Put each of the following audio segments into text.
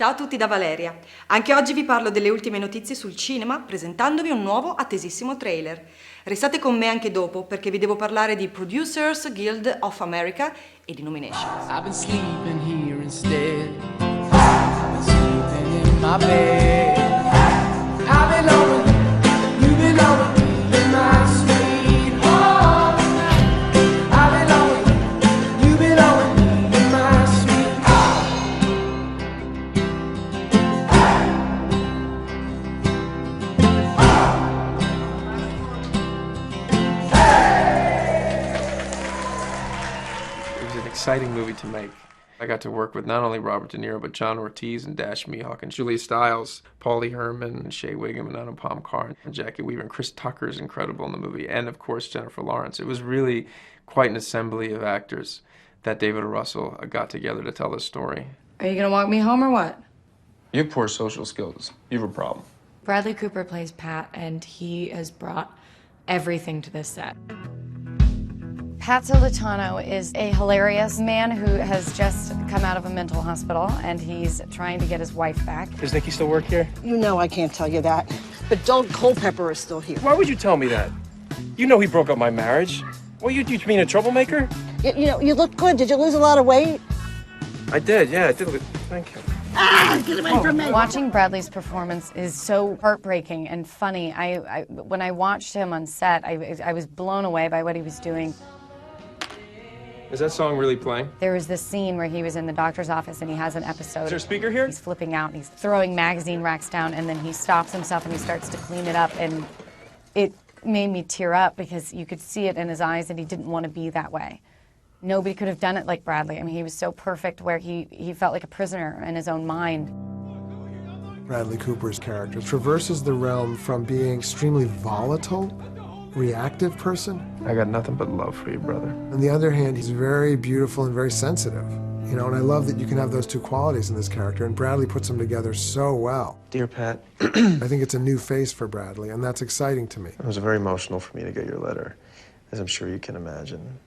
Ciao a tutti da Valeria. Anche oggi vi parlo delle ultime notizie sul cinema, presentandovi un nuovo attesissimo trailer. Restate con me anche dopo, perché vi devo parlare di Producers Guild of America e di Nominations. I've been sleeping here instead. I've been sleeping in my bed. I belong with you, you belong with me, in my sweet home. I belong with you, you belong with me, in my sweet It was an exciting movie to make. I got to work with not only Robert DeNiro, but John Ortiz and Mihok and Julia Stiles, Paulie Herman and Shea, Whigham and ANUPAM and Jacki Weaver, and Chris Tucker is incredible in the movie, and of course Jennifer Lawrence. It was really quite an assembly of actors that David O. Russell got together to tell this story. Are you gonna walk me home or what? You have poor social skills. You have a problem. Bradley Cooper plays Pat, and he has brought everything to this set. Pat Solitano is a hilarious man who has just come out of a mental hospital, and he's trying to get his wife back. Does Nikki still work here? You know I can't tell you that. But Doug Culpepper is still here. Why would you tell me that? You know he broke up my marriage. Well, you mean a troublemaker? You know, you look good. Did you lose a lot of weight? I did, yeah, I did. Thank you. Ah, get away from me! Watching Bradley's performance is so heartbreaking and funny. When I watched him on set, I was blown away by what he was doing. Is that song really playing? There was this scene where he was in the doctor's office and he has an episode. Is there a speaker here? He's flipping out and he's throwing magazine racks down, and then he stops himself and he starts to clean it up, and it made me tear up because you could see it in his eyes that he didn't want to be that way. Nobody could have done it like Bradley. I mean, he was so perfect where he felt like a prisoner in his own mind. Bradley Cooper's character traverses the realm from being extremely volatile, reactive person. I got nothing but love for you, brother. On the other hand, he's very beautiful and very sensitive. You know, and I love that you can have those two qualities in this character, and Bradley puts them together so well. Dear Pat, I think it's a new face for Bradley, and that's exciting to me. it was very emotional for me to get your letter, as I'm sure you can imagine.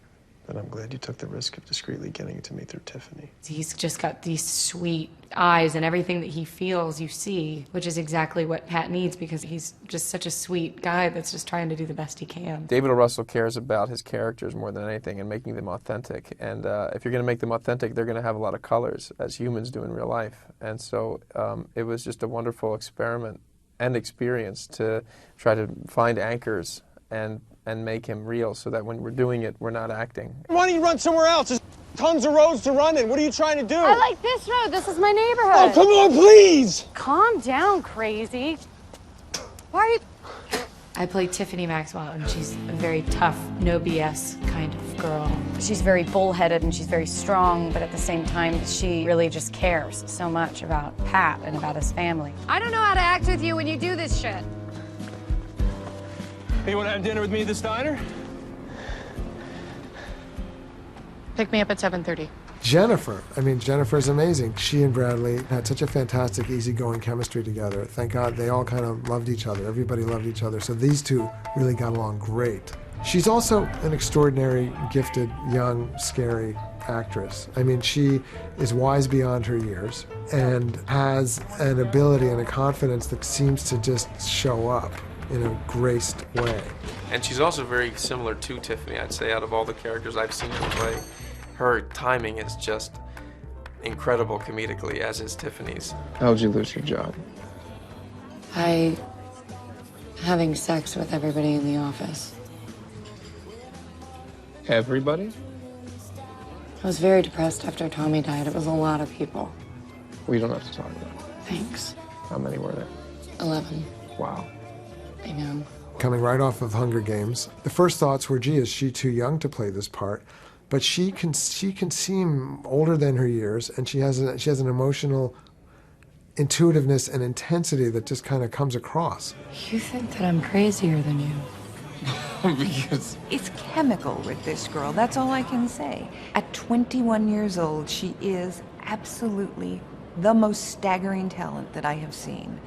But I'm glad you took the risk of discreetly getting it to me through Tiffany. He's just got these sweet eyes, and everything that he feels you see, which is exactly what Pat needs, because he's just such a sweet guy that's just trying to do the best he can. David O. Russell cares about his characters more than anything and making them authentic. And if you're going to make them authentic, they're going to have a lot of colors, as humans do in real life. And so it was just a wonderful experiment and experience to try to find anchors and make him real, so that when we're doing it, we're not acting. Why don't you run somewhere else? There's tons of roads to run in. What are you trying to do? I like this road. This is my neighborhood. Oh, come on, please! Calm down, crazy. Why are you... I play Tiffany Maxwell, and she's a very tough, no BS kind of girl. She's very bullheaded and she's very strong, but at the same time, she really just cares so much about Pat and about his family. I don't know how to act with you when you do this shit. Hey, you want to have dinner with me at this diner? Pick me up at 7:30. Jennifer's amazing. She and Bradley had such a fantastic, easygoing chemistry together. Thank God they all kind of loved each other. Everybody loved each other. So these two really got along great. She's also an extraordinary, gifted, young, scary actress. I mean, she is wise beyond her years and has an ability and a confidence that seems to just show up in a graced way. And she's also very similar to Tiffany, I'd say. Out of all the characters I've seen her play, her timing is just incredible comedically, as is Tiffany's. How'd you lose your job? Having sex with everybody in the office. Everybody? I was very depressed after Tommy died. It was a lot of people. We don't have to talk about it. Thanks. How many were there? 11. Wow. I know. Coming right off of Hunger Games, the first thoughts were, gee, is she too young to play this part? But she can seem older than her years, and she has an emotional intuitiveness and intensity that just kind of comes across. You think that I'm crazier than you? Because It's chemical with this girl, that's all I can say. At 21 years old, she is absolutely the most staggering talent that I have seen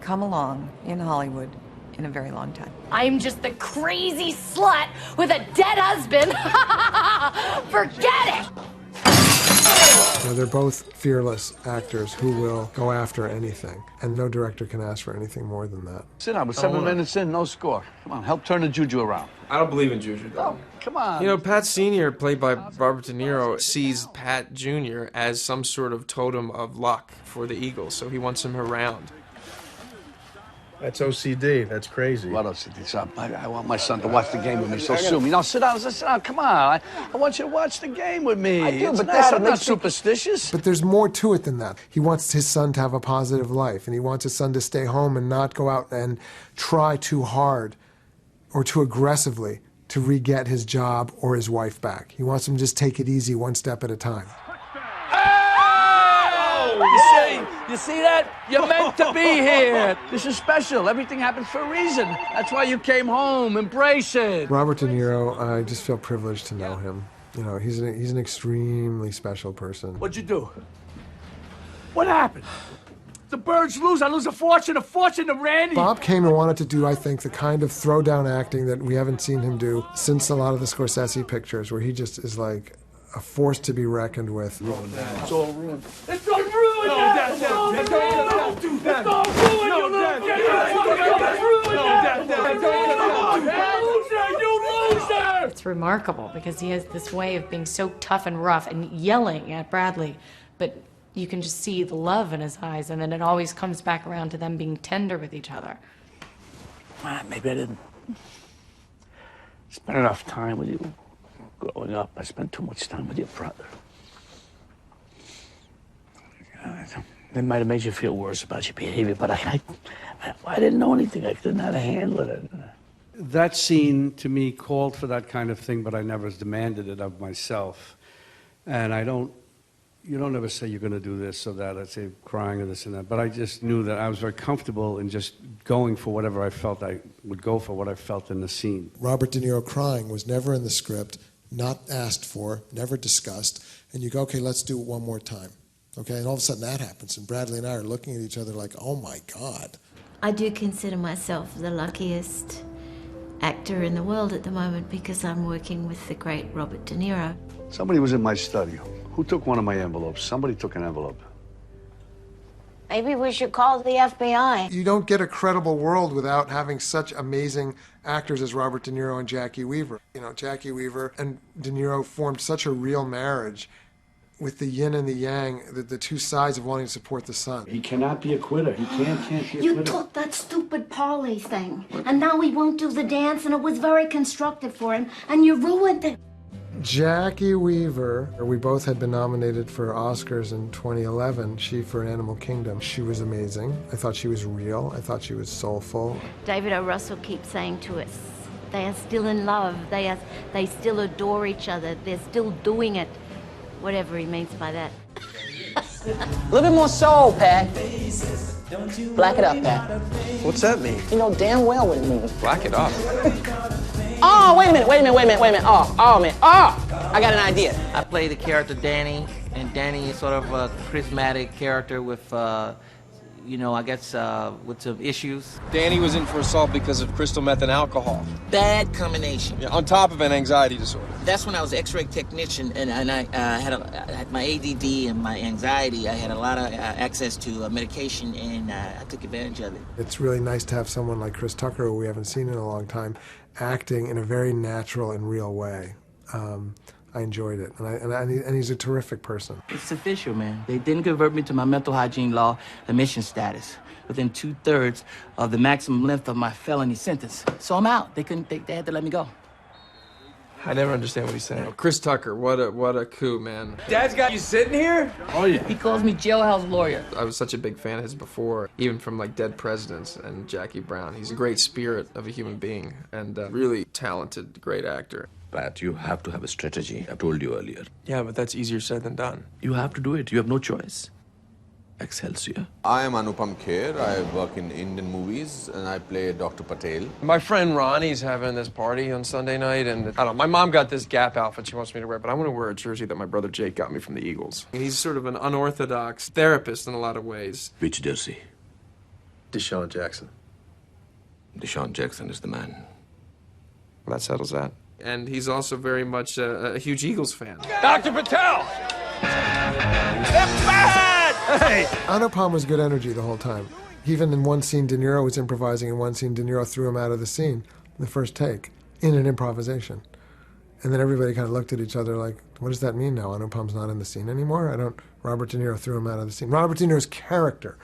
come along in Hollywood in a very long time. I'm just the crazy slut with a dead husband. Forget it! You know, they're both fearless actors who will go after anything, and no director can ask for anything more than that. Sit down. We're 7 minutes in, no score. Come on, help turn the juju around. I don't believe in juju, though. Oh, come on. You know, Pat Sr., played by Robert DeNiro, sees Pat Jr. as some sort of totem of luck for the Eagles, so he wants him around. That's OCD. That's crazy. What OCD? Son? I want my son to watch the game with me, so sue me. No, sit down, come on. I want you to watch the game with me. I do, It's but nice. Dad, I'm not superstitious. But there's more to it than that. He wants his son to have a positive life, and he wants his son to stay home and not go out and try too hard or too aggressively to re-get his job or his wife back. He wants him to just take it easy, one step at a time. You see that? You're meant to be here. This is special. Everything happens for a reason. That's why you came home. Embrace it. Robert DeNiro, I just feel privileged to know him. You know, he's an extremely special person. What'd you do? What happened? The Birds lose. I lose a fortune to Randy. Bob came and wanted to do, I think, the kind of throwdown acting that we haven't seen him do since a lot of the Scorsese pictures, where he just is like a force to be reckoned with. It's all ruined. It's all ruined! No, Dad, don't do that! It's all ruined! No, Dad, you loser! It's remarkable because he has this way of being so tough and rough and yelling at Bradley, but you can just see the love in his eyes, and then it always comes back around to them being tender with each other. Maybe I didn't spend enough time with you growing up. I spent too much time with your brother. It might have made you feel worse about your behavior, but I didn't know anything. I didn't know how to handle it. That scene, to me, called for that kind of thing, but I never demanded it of myself. And you don't ever say you're going to do this or that. I'd say crying or this and that. But I just knew that I was very comfortable in just going for whatever I felt I would go for, what I felt in the scene. Robert De Niro crying was never in the script, not asked for, never discussed. And you go, okay, let's do it one more time. Okay, and all of a sudden that happens, and Bradley and I are looking at each other like, oh my God. I do consider myself the luckiest actor in the world at the moment because I'm working with the great Robert De Niro. Somebody was in my study. Who took one of my envelopes? Somebody took an envelope. Maybe we should call the FBI. You don't get a credible world without having such amazing actors as Robert De Niro and Jacki Weaver. You know, Jacki Weaver and De Niro formed such a real marriage with the yin and the yang, the two sides of wanting to support the son. He cannot be a quitter. He can't be a quitter. You took that stupid Paulie thing, and now he won't do the dance, and it was very constructive for him, and you ruined it. Jacki Weaver, we both had been nominated for Oscars in 2011, she for Animal Kingdom. She was amazing. I thought she was real. I thought she was soulful. David O. Russell keeps saying to us, they are still in love. They still adore each other. They're still doing it. Whatever he means by that. A little bit more soul, Pat. Black it up, Pat. What's that mean? You know damn well what it means. Black it up. Oh, wait a minute. Oh, man. Oh, I got an idea. I play the character Danny, and Danny is sort of a charismatic character with, you know, I guess with some issues. Danny was in for assault because of crystal meth and alcohol. Bad combination. Yeah, on top of an anxiety disorder. That's when I was an X-ray technician, and I had my ADD and my anxiety. I had a lot of access to medication, and I took advantage of it. It's really nice to have someone like Chris Tucker, who we haven't seen in a long time, acting in a very natural and real way. I enjoyed it, and he's a terrific person. It's official, man. They didn't convert me to my mental hygiene law admission status within 2/3 of the maximum length of my felony sentence. So I'm out. They had to let me go. I never understand what he's saying. Chris Tucker, what a coup, man. Dad's got you sitting here? Oh, yeah. He calls me jailhouse lawyer. I was such a big fan of his before, even from like Dead Presidents and Jackie Brown. He's a great spirit of a human being and really talented, great actor. Pat, you have to have a strategy. I told you earlier. Yeah, but that's easier said than done. You have to do it. You have no choice. Excelsior. I am ANUPAM KHER. I work in Indian movies, and I play Dr. Patel. My friend Ronnie's having this party on Sunday night, and I don't know, my mom got this Gap outfit she wants me to wear, but I want to wear a jersey that my brother Jake got me from the Eagles. He's sort of an unorthodox therapist in a lot of ways. Which jersey? Deshaun Jackson. Deshaun Jackson is the man. Well, that settles that. And he's also very much a huge Eagles fan. Dr. Patel! Hey! ANUPAM was good energy the whole time. Even in one scene, DeNiro was improvising. In one scene, DeNiro threw him out of the scene, the first take, in an improvisation. And then everybody kind of looked at each other like, what does that mean now? ANUPAM's not in the scene anymore? Robert De Niro threw him out of the scene. Robert De Niro's character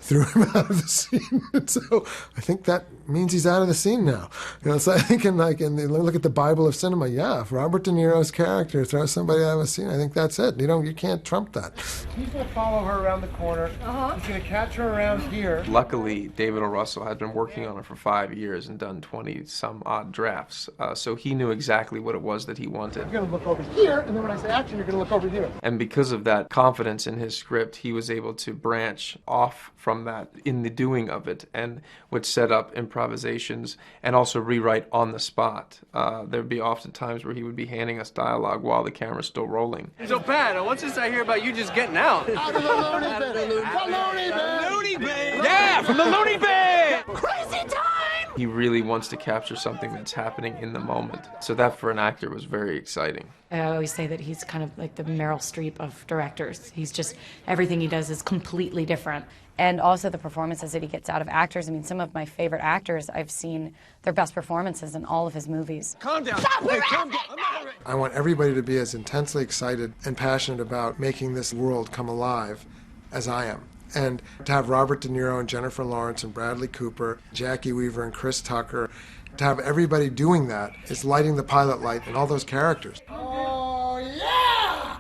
threw him out of the scene. And so I think that means he's out of the scene now. So I think and look at the Bible of cinema. Yeah, if Robert De Niro's character throws somebody out of a scene, I think that's it. You can't trump that. He's going to follow her around the corner. He's going to catch her around here. Luckily, David O. Russell had been working on it for 5 years and done 20-some odd drafts. So he knew exactly what it was that he wanted. You're going to look over here, and then when I say action, you're going to look over here. And because of that confidence in his script, he was able to branch off from that in the doing of it, and would set up improvisations and also rewrite on the spot. There'd be often times where he would be handing us dialogue while the camera's still rolling. So, Pat, what's this I hear about you just getting out? Out of the loony bin! Loony bin! Yeah, from the loony bin! Crazy time! He really wants to capture something that's happening in the moment. So that, for an actor, was very exciting. I always say that he's kind of like the Meryl Streep of directors. He's just, everything he does is completely different. And also the performances that he gets out of actors. I mean, some of my favorite actors, I've seen their best performances in all of his movies. Calm down. Stop calm down. I'm not ready. I want everybody to be as intensely excited and passionate about making this world come alive as I am. And to have Robert De Niro and Jennifer Lawrence and Bradley Cooper, Jacki Weaver and Chris Tucker, to have everybody doing that is lighting the pilot light and all those characters. Oh, yeah!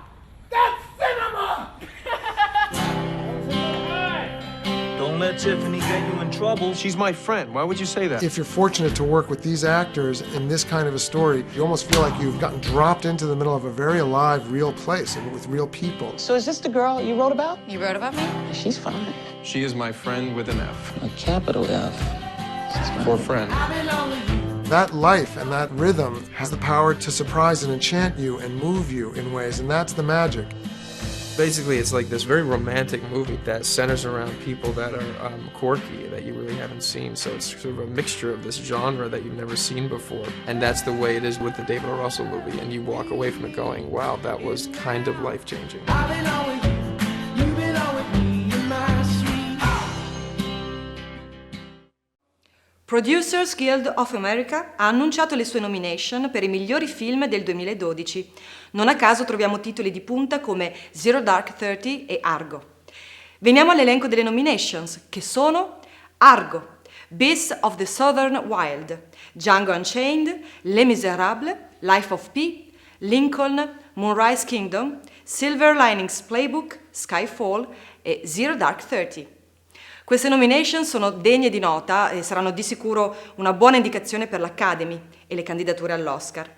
That's cinema! Don't let Tiffany get you in trouble. She's my friend. Why would you say that? If you're fortunate to work with these actors in this kind of a story, you almost feel like you've gotten dropped into the middle of a very alive, real place and with real people. So is this the girl you wrote about? You wrote about me? She's fine. She is my friend with an F. A capital F. For friend. That life and that rhythm has the power to surprise and enchant you and move you in ways, and that's the magic. Basically, it's like this very romantic movie that centers around people that are quirky, that you really haven't seen. So it's sort of a mixture of this genre that you've never seen before. And that's the way it is with the David O. Russell movie. And you walk away from it going, wow, that was kind of life-changing. Producers Guild of America ha annunciato le sue nomination per i migliori film del 2012. Non a caso troviamo titoli di punta come Zero Dark 30 e Argo. Veniamo all'elenco delle nominations, che sono Argo, Beasts of the Southern Wild, Django Unchained, Les Miserables, Life of Pi, Lincoln, Moonrise Kingdom, Silver Linings Playbook, Skyfall e Zero Dark 30. Queste nomination sono degne di nota e saranno di sicuro una buona indicazione per l'Academy e le candidature all'Oscar.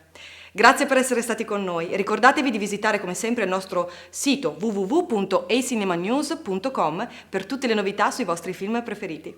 Grazie per essere stati con noi e ricordatevi di visitare come sempre il nostro sito www.acinemanews.com per tutte le novità sui vostri film preferiti.